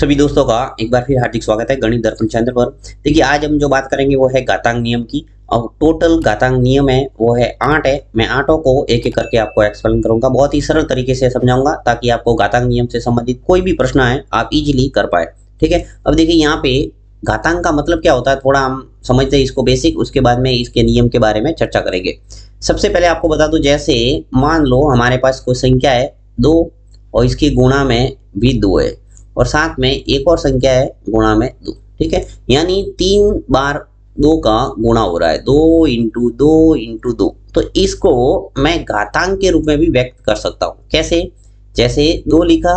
सभी दोस्तों का एक बार फिर हार्दिक स्वागत है गणित दर्पण चैनल पर। देखिए आज हम जो बात करेंगे वो है घातांक नियम की। और टोटल घातांक नियम है वो है 8 है। मैं आठों को एक एक करके आपको एक्सप्लेन करूंगा, बहुत ही सरल तरीके से समझाऊंगा ताकि आपको घातांक नियम से संबंधित कोई भी प्रश्न आए आप इजीली कर पाए। ठीक है, अब देखिए यहाँ पे घातांक का मतलब क्या होता है थोड़ा हम समझते हैं इसको बेसिक, उसके बाद में इसके नियम के बारे में चर्चा करेंगे। सबसे पहले आपको बता दूं, जैसे मान लो हमारे पास कोई संख्या है 2 और इसकी गुणा में भी 2 है और साथ में एक और संख्या है गुणा में 2। ठीक है, यानी 3 बार 2 का गुणा हो रहा है, 2 इंटू 2 इंटू 2। तो इसको मैं घातांक के रूप में भी व्यक्त कर सकता हूँ। कैसे? जैसे 2 लिखा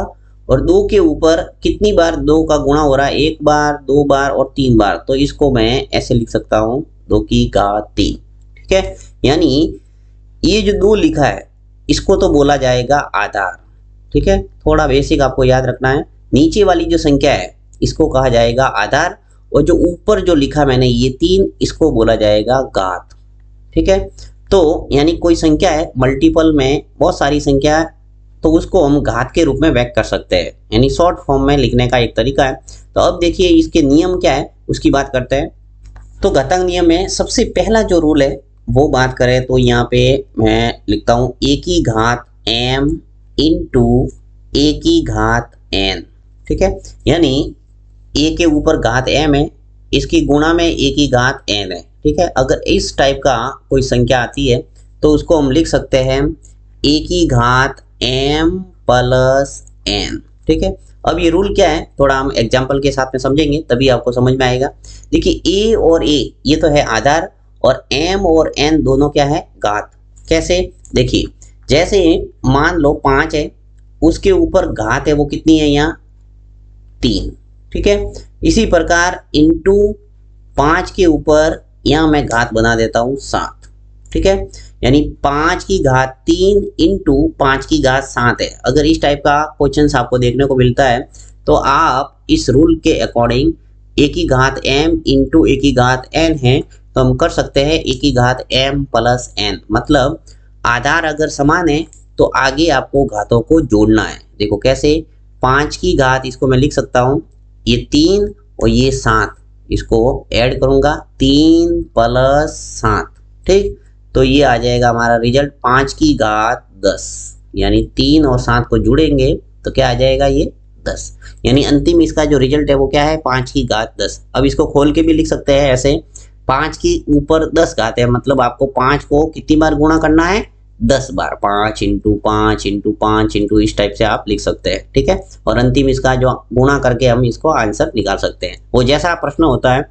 और 2 के ऊपर कितनी बार 2 का गुणा हो रहा है, 1 बार 2 बार और 3 बार, तो इसको मैं ऐसे लिख सकता हूँ 2 की घात 3। ठीक है, यानी ये जो 2 लिखा है इसको तो बोला जाएगा आधार। ठीक है, थोड़ा बेसिक आपको याद रखना है। नीचे वाली जो संख्या है इसको कहा जाएगा आधार और जो ऊपर जो लिखा मैंने ये 3 इसको बोला जाएगा घात। ठीक है, तो यानी कोई संख्या है मल्टीपल में बहुत सारी संख्या है तो उसको हम घात के रूप में व्यक्त कर सकते हैं, यानी शॉर्ट फॉर्म में लिखने का एक तरीका है। तो अब देखिए इसके नियम क्या है उसकी बात करते हैं। तो घातांक नियम में सबसे पहला जो रूल है वो बात करें तो यहाँ पे मैं लिखता हूँ a की घात m इंटू a की घात n। ठीक है, यानी a के ऊपर घात m है, इसकी गुणा में a की घात n है। ठीक है, अगर इस टाइप का कोई संख्या आती है तो उसको हम लिख सकते हैं a की घात m प्लस n। ठीक है, अब ये रूल क्या है थोड़ा हम एग्जाम्पल के साथ में समझेंगे तभी आपको समझ में आएगा। देखिए a और a ये तो है आधार और m और n दोनों क्या है घात। कैसे? देखिए जैसे मान लो 5 है, उसके ऊपर घात है वो कितनी है यहाँ 3। ठीक है, इसी प्रकार इंटू 5 के ऊपर यहाँ मैं घात बना देता हूँ 7। ठीक है, यानी 5 की घात 3 इंटू 5 की घात 7 है। अगर इस टाइप का क्वेश्चन आपको देखने को मिलता है तो आप इस रूल के अकॉर्डिंग a की घात m इंटू a की घात n है तो हम कर सकते हैं a की घात m प्लस n। मतलब आधार अगर समान है तो आगे आपको घातों को जोड़ना है। देखो कैसे, 5 की घात इसको मैं लिख सकता हूँ ये 3 और ये 7, इसको ऐड करूंगा 3 प्लस 7। ठीक, तो ये आ जाएगा हमारा रिजल्ट 5 की घात 10, यानी 3 और 7 को जुड़ेंगे तो क्या आ जाएगा ये 10। यानी अंतिम इसका जो रिजल्ट है वो क्या है 5 की घात 10। अब इसको खोल के भी लिख सकते हैं ऐसे, 5 की ऊपर 10 घात है, मतलब आपको 5 को कितनी बार गुणा करना है 10 बार, 5 इंटू 5 इंटू 5 इंटू इस टाइप से आप लिख सकते हैं। ठीक है, और अंतिम इसका जो गुणा करके हम इसको आंसर निकाल सकते हैं। वो जैसा प्रश्न होता है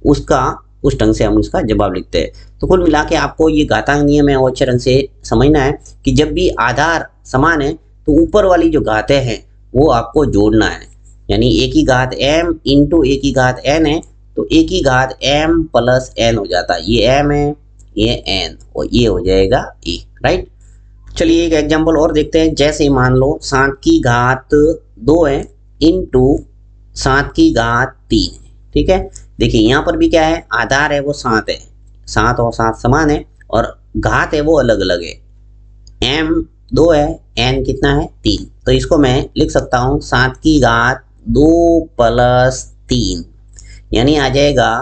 उसका उस ढंग से हम इसका जवाब लिखते हैं। तो कुल मिला के आपको ये घातांक नियम है वो अच्छे ढंग से समझना है कि जब भी आधार समान है तो ऊपर वाली जो घातें हैं वो आपको जोड़ना है। यानी a की घात m इंटू a की घात n है तो a की घात m प्लस n हो जाता है। ये m है, ये n और ये हो जाएगा a। राइट, चलिए एक एग्जांपल और देखते हैं। जैसे मान लो 7 की घात 2 है इंटू 7 की घात 3 है। ठीक है, देखिए यहाँ पर भी क्या है आधार है वो 7 है, 7 और 7 समान है और घात है वो अलग अलग है। m 2 है, n कितना है 3, तो इसको मैं लिख सकता हूँ 7 की घात 2 प्लस 3, यानी आ जाएगा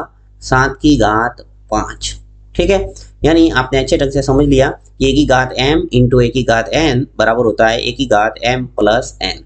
7 की घात 5। ठीक है, यानी आपने अच्छे ढंग से समझ लिया कि a की घात m इंटू a की घात n बराबर होता है a की घात m प्लस n।